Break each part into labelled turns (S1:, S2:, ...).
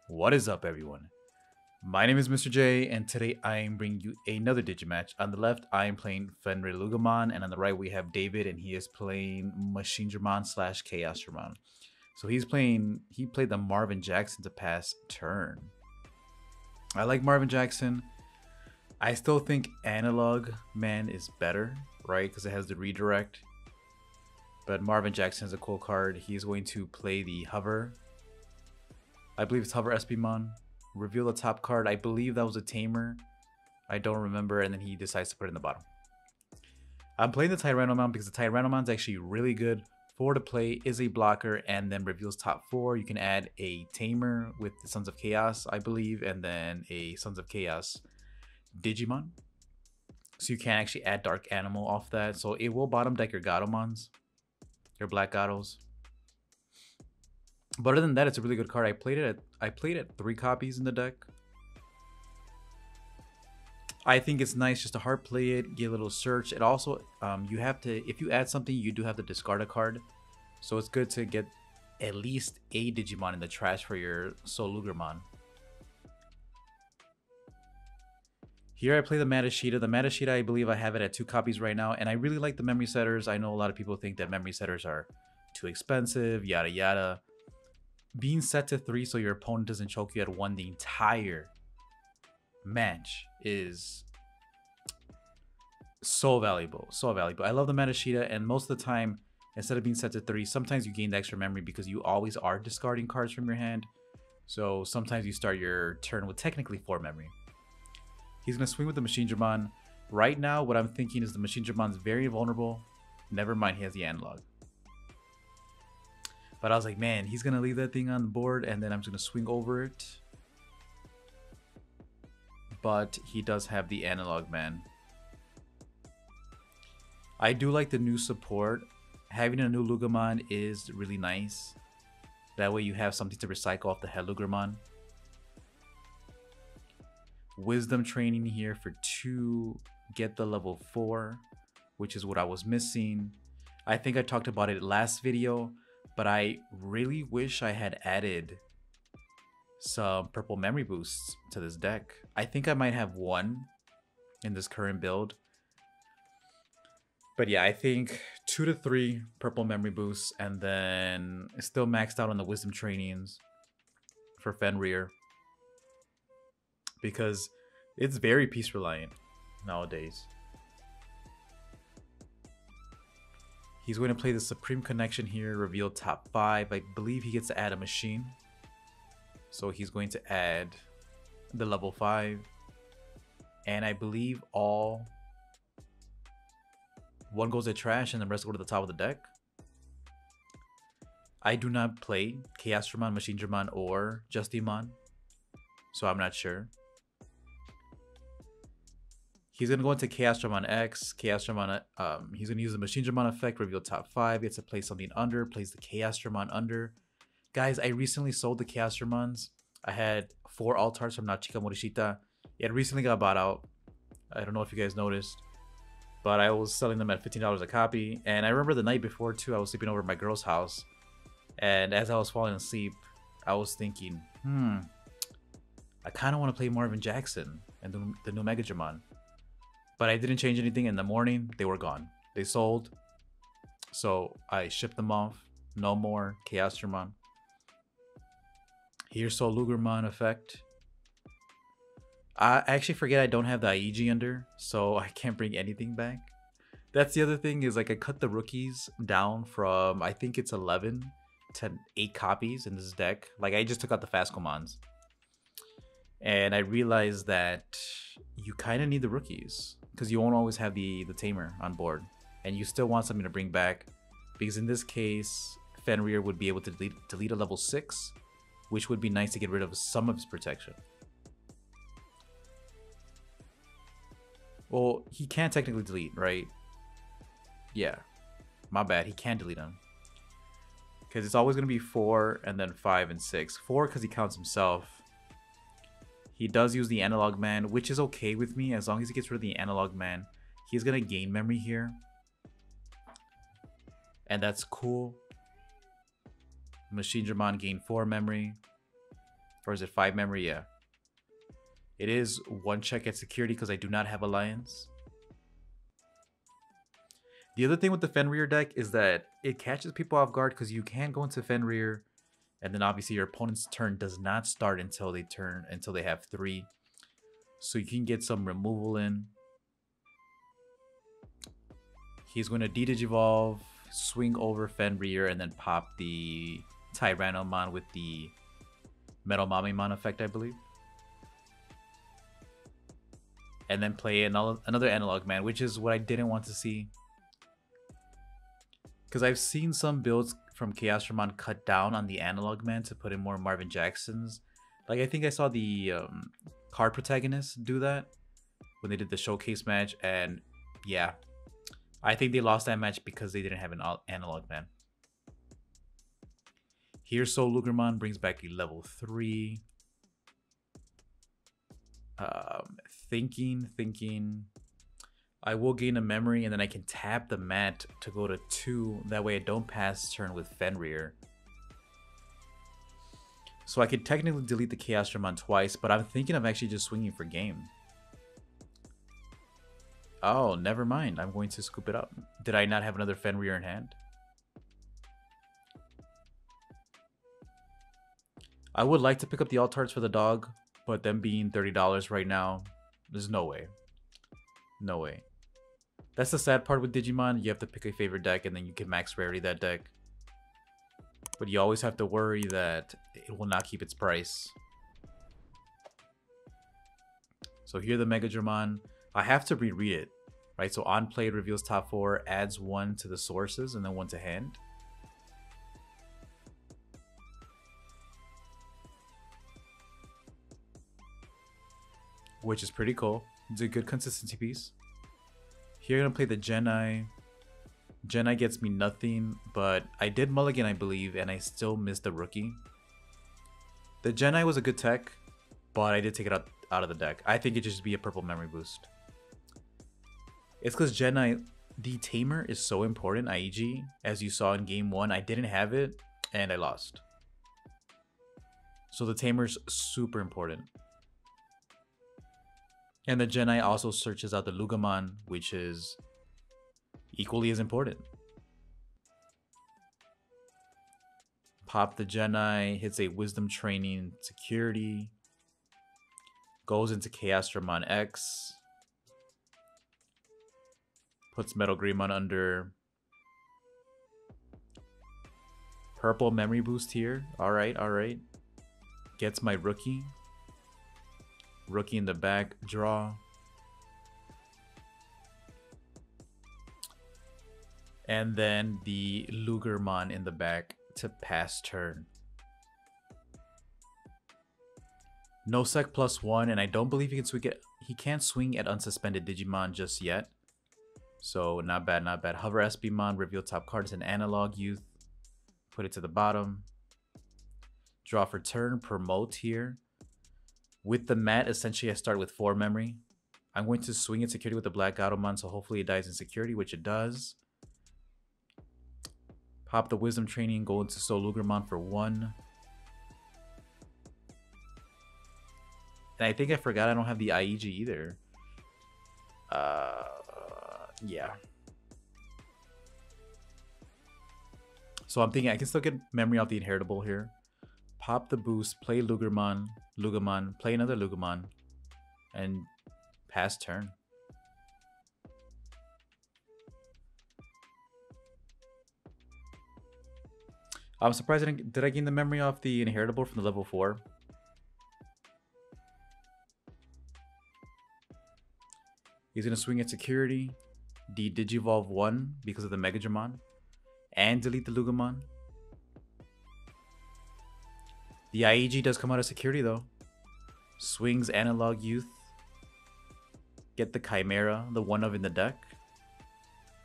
S1: What is up, everyone? My name is Mr. J, and today I am bringing you another Digimatch. On the left, I am playing Fenriloogamon, and on the right, we have David, and he is playing Machinedramon / Chaosdramon. So he played the Marvin Jackson to pass turn. I like Marvin Jackson. I still think Analog Man is better, right? Because it has the redirect. But Marvin Jackson is a cool card. He is going to play the Hover. I believe it's Hover SBmon. Reveal the top card. I believe that was a Tamer. I don't remember. And then he decides to put it in the bottom. I'm playing the Tyrannomon because the Tyrannomon is actually really good for the play, is a blocker, and then reveals top 4. You can add a Tamer with the Sons of Chaos, I believe, and then a Sons of Chaos Digimon. So you can actually add Dark Animal off that. So it will bottom deck your Gatomons, your Black Gatos. But other than that, it's a really good card. I played it 3 copies in the deck. I think it's nice just to hard play it, get a little search. It also, you have to, if you add something, you do have to discard a card. So it's good to get at least a Digimon in the trash for your Fenriloogamon. Here I play the Matashita. The Matashita, I believe I have it at 2 copies right now. And I really like the memory setters. I know a lot of people think that memory setters are too expensive, yada yada. Being set to 3 so your opponent doesn't choke you at 1 the entire match is so valuable. So valuable. I love the Matashita, and most of the time, instead of being set to 3, sometimes you gain the extra memory because you always are discarding cards from your hand. So sometimes you start your turn with technically 4 memory. He's going to swing with the Machinedramon. Right now, what I'm thinking is the Machinedramon is very vulnerable. Never mind, he has the analog. But I was like, man, he's going to leave that thing on the board, and then I'm just going to swing over it. But he does have the analog, man. I do like the new support. Having a new Loogamon is really nice. That way you have something to recycle off the Headloogamon. Wisdom training here for 2, get the level 4, which is what I was missing. I think I talked about it last video, but I really wish I had added some purple memory boosts to this deck. I think I might have 1 in this current build. But yeah, I think 2 to 3 purple memory boosts, and then still maxed out on the wisdom trainings for Fenrir. Because it's very piece reliant nowadays. He's going to play the Supreme Connection here, reveal top 5. I believe he gets to add a machine. So he's going to add the level 5. And I believe all 1 goes to trash and the rest go to the top of the deck. I do not play Chaosdramon, Machinedramon, or Justimon, so I'm not sure. He's going to go into Chaosdramon X. Chaosdramon, he's going to use the Machinedramon effect, reveal top 5. Gets to play something under, plays the Chaosdramon under. Guys, I recently sold the Chaosdramons. I had 4 Altars from Nachika Morishita. It recently got bought out. I don't know if you guys noticed, but I was selling them at $15 a copy. And I remember the night before too, I was sleeping over at my girl's house. And as I was falling asleep, I was thinking, I kind of want to play Marvin Jackson and the new Megadramon. But I didn't change anything. In the morning, they were gone. They sold. So I shipped them off. No more Chaosdramon. Here's Fenriloogamon effect. I actually forget I don't have the Aiji under, so I can't bring anything back. That's the other thing, is like I cut the rookies down from, I think it's 11 to 8 copies in this deck. Like I just took out the Fastcomons. And I realized that you kind of need the rookies because you won't always have the Tamer on board. And you still want something to bring back, because in this case, Fenrir would be able to delete a level 6, which would be nice to get rid of some of his protection. Well, he can't technically delete, right? Yeah, my bad. He can't delete them. Because it's always going to be 4 and then 5 and 6. 4 because he counts himself. He does use the Analog Man, which is okay with me. As long as he gets rid of the Analog Man, he's going to gain memory here. And that's cool. Chaosdramon gained 4 memory. Or is it 5 memory? Yeah. It is 1 check at security because I do not have Alliance. The other thing with the Fenrir deck is that it catches people off guard because you can go into Fenrir, and then obviously your opponent's turn does not start until they have 3. So you can get some removal in. He's going to Digivolve, swing over Fenrir, and then pop the Tyrannomon with the Metal Mamimon effect, I believe. And then play another Analog Man, which is what I didn't want to see. Because I've seen some builds from Chaosdramon cut down on the Analog Man to put in more Marvin Jacksons. Like, I think I saw the card protagonists do that when they did the showcase match. And yeah, I think they lost that match because they didn't have an Analog Man. Here, Fenriloogamon brings back a level 3. Thinking. I will gain a memory and then I can tap the mat to go to 2. That way I don't pass turn with Fenrir. So I could technically delete the Chaosdramon twice, but I'm thinking of actually just swinging for game. Oh, never mind. I'm going to scoop it up. Did I not have another Fenrir in hand? I would like to pick up the alt-arts for the dog, but them being $30 right now, there's no way. No way. That's the sad part with Digimon. You have to pick a favorite deck and then you can max rarity that deck. But you always have to worry that it will not keep its price. So here the Megadramon. I have to reread it, right? So on play it reveals top 4, adds 1 to the sources and then 1 to hand. Which is pretty cool. It's a good consistency piece. Here I'm gonna play the Genai. Genai gets me nothing, but I did mulligan, I believe, and I still missed the rookie. The Genai was a good tech, but I did take it out of the deck. I think it should just be a purple memory boost. It's because Genai, the Tamer is so important, IEG. As you saw in game 1, I didn't have it, and I lost. So the Tamer's super important. And the Genai also searches out the Loogamon, which is equally as important. Pop the Genai, hits a Wisdom Training security. Goes into Chaosdramon X. Puts Metal Greymon under. Purple memory boost here. Alright, alright. Gets my rookie. Rookie in the back, draw. And then the Lugermon in the back to pass turn. No sec +1, and I don't believe he can swing it. He can't swing at unsuspended Digimon just yet. So not bad, not bad. Hover SBmon, reveal top card as an Analog Youth. Put it to the bottom. Draw for turn, promote here. With the mat, essentially I start with 4 memory. I'm going to swing in security with the Black Automon, so hopefully it dies in security, which it does. Pop the Wisdom Training, go into Fenriloogamon for 1. And I think I forgot I don't have the IEG either. Yeah. So I'm thinking I can still get memory off the inheritable here. Pop the boost, play Lugermon, play another Lugamon, and pass turn. I'm surprised did I gain the memory off the inheritable from the level 4? He's gonna swing at security, Digivolve 1 because of the Megadramon, and delete the Lugamon. The IEG does come out of security though. Swings Analog Youth. Get the Chimera, the one of in the deck.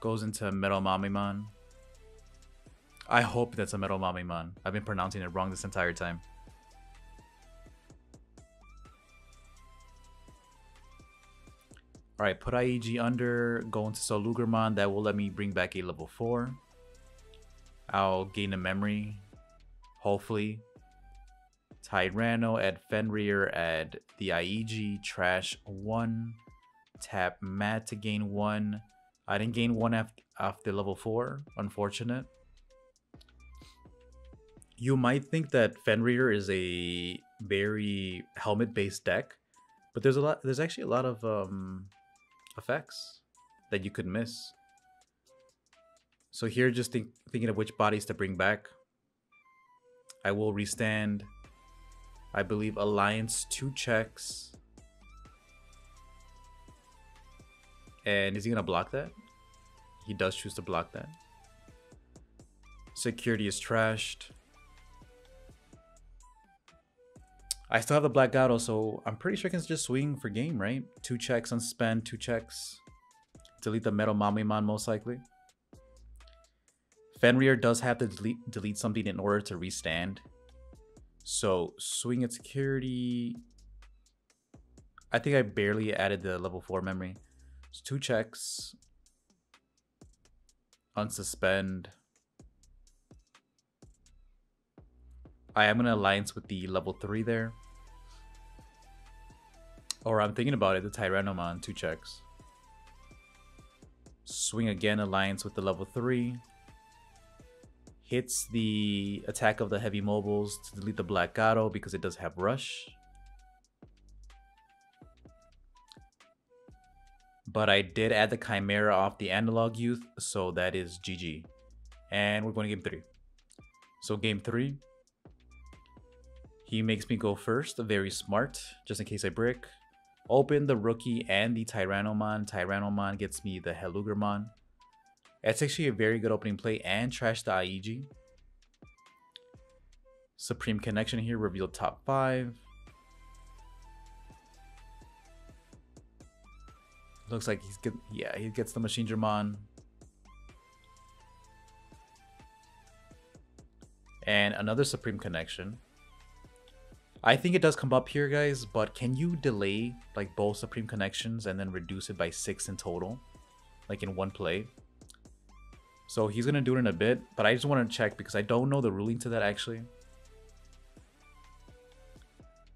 S1: Goes into Metal Mamimon. I hope that's a Metal Mamimon. I've been pronouncing it wrong this entire time. All right, put IEG under, go into Solugamon. That will let me bring back a level 4. I'll gain a memory, hopefully. Tyranno, add Fenrir, add the IEG, trash 1. Tap Matt to gain 1. I didn't gain 1 after level 4, unfortunate. You might think that Fenrir is a very helmet-based deck, but there's actually a lot of effects that you could miss. So here, just thinking of which bodies to bring back. I will restand, I believe, Alliance 2 checks. And is he gonna block that? He does choose to block that. Security is trashed. I still have the Black Gato, so I'm pretty sure I can just swing for game, right? 2 checks, unspend, 2 checks. Delete the Metal Mamimon most likely. Fenrir does have to delete something in order to restand. So swing at security. I think I barely added the level 4 memory. So 2 checks. Unsuspend. I am gonna alliance with the level 3 there. Or I'm thinking about it, the Tyrannomon, 2 checks. Swing again, alliance with the level 3. Hits the attack of the heavy mobiles to delete the Black Gato because it does have rush. But I did add the Chimera off the Analog Youth, so that is GG. And we're going to game 3. So game 3. He makes me go first, very smart, just in case I brick. Open the Rookie and the Tyrannomon. Tyrannomon gets me the Hellugermon. It's actually a very good opening play, and trash the IEG. Supreme Connection here, reveal top 5. Looks like he's good. Yeah, he gets the Machinedramon. And another Supreme Connection. I think it does come up here, guys, but can you delay like both Supreme Connections and then reduce it by 6 in total? Like in one play? So he's going to do it in a bit, but I just want to check because I don't know the ruling to that actually.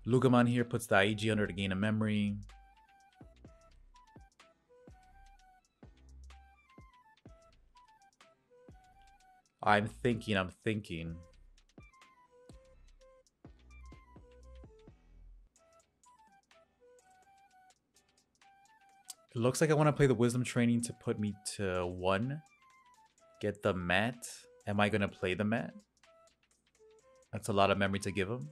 S1: Lugamon here puts the IEG under to gain a memory. I'm thinking. It looks like I want to play the Wisdom Training to put me to 1. Get the mat. Am I going to play the mat? That's a lot of memory to give him.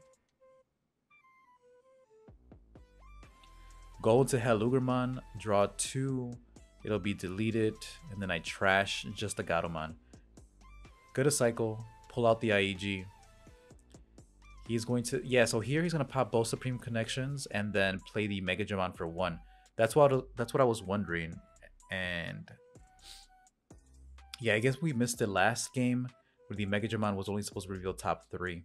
S1: Go into Hellugermon, draw 2. It'll be deleted, and then I trash just the Gatomon. Go to cycle, pull out the IEG. He's going to, yeah, so here he's going to pop both Supreme Connections and then play the Megadramon for 1. That's what I was wondering. And yeah, I guess we missed the last game where the Megadramon was only supposed to reveal top 3.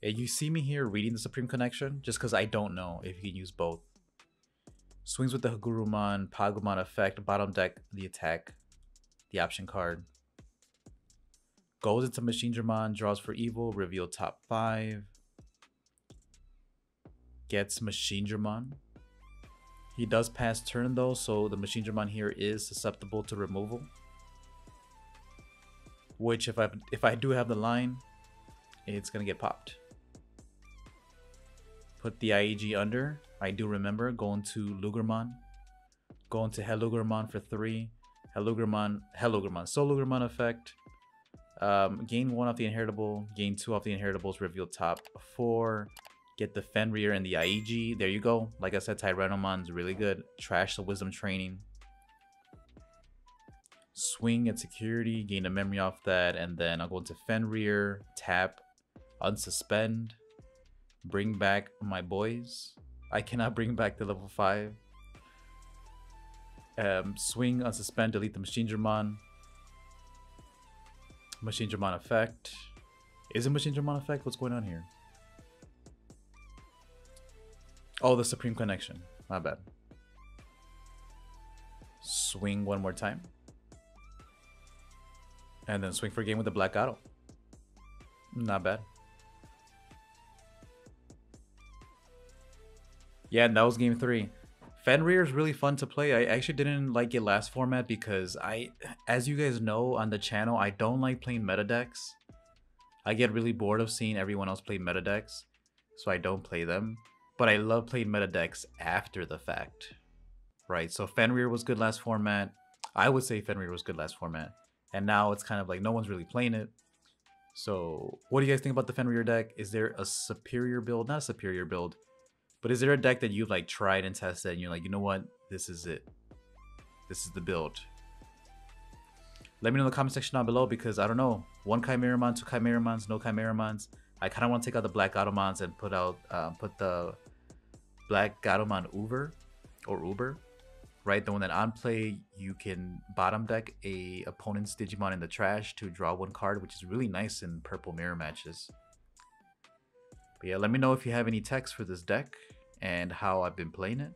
S1: Yeah, you see me here reading the Supreme Connection just because I don't know if you can use both. Swings with the Hagurumon, Pagumon effect, bottom deck the attack, the option card. Goes into Machinedramon, draws for evil, reveal top 5. Gets Machinedramon. He does pass turn though, so the Machinedramon here is susceptible to removal. Which if I do have the line, it's gonna get popped. Put the IEG under. I do remember going to Lugermon. Going to Hellugermon for 3. Hellugermon, Solugermon effect. Gain 1 off the inheritable, gain 2 off the inheritables, reveal top 4. Get the Fenrir and the IEG. There you go. Like I said, Tyrannomon's really good. Trash the Wisdom Training. Swing at security, gain a memory off that, and then I'll go into Fenrir, tap, unsuspend, bring back my boys. I cannot bring back the level 5. Swing, unsuspend, delete the Machinedramon. Machinedramon effect. Is it Machinedramon effect? What's going on here? Oh, the Supreme Connection. My bad. Swing one more time. And then swing for game with the Black Auto. Not bad. Yeah, and that was game 3. Fenrir is really fun to play. I actually didn't like it last format because as you guys know on the channel, I don't like playing meta decks. I get really bored of seeing everyone else play meta decks, so I don't play them. But I love playing meta decks after the fact, right? So Fenrir was good last format. I would say Fenrir was good last format. And now it's kind of like no one's really playing it. So what do you guys think about the Fenrir deck? Is there a superior build? Not a superior build. But is there a deck that you've like tried and tested and you're like, you know what? This is it. This is the build. Let me know in the comment section down below because I don't know. 1 Chimeramon, 2 Chimeramons, no Chimeramons. I kind of want to take out the Black Automons and put the Black Automon Uber, right? The one that on play you can bottom deck a opponent's Digimon in the trash to draw 1 card, which is really nice in purple mirror matches. But yeah, let me know if you have any text for this deck and how I've been playing it.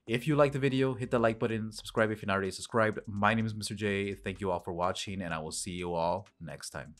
S1: If you like the video, hit the like button, subscribe if you're not already subscribed. My name is Mr. J. Thank you all for watching, and I will see you all next time.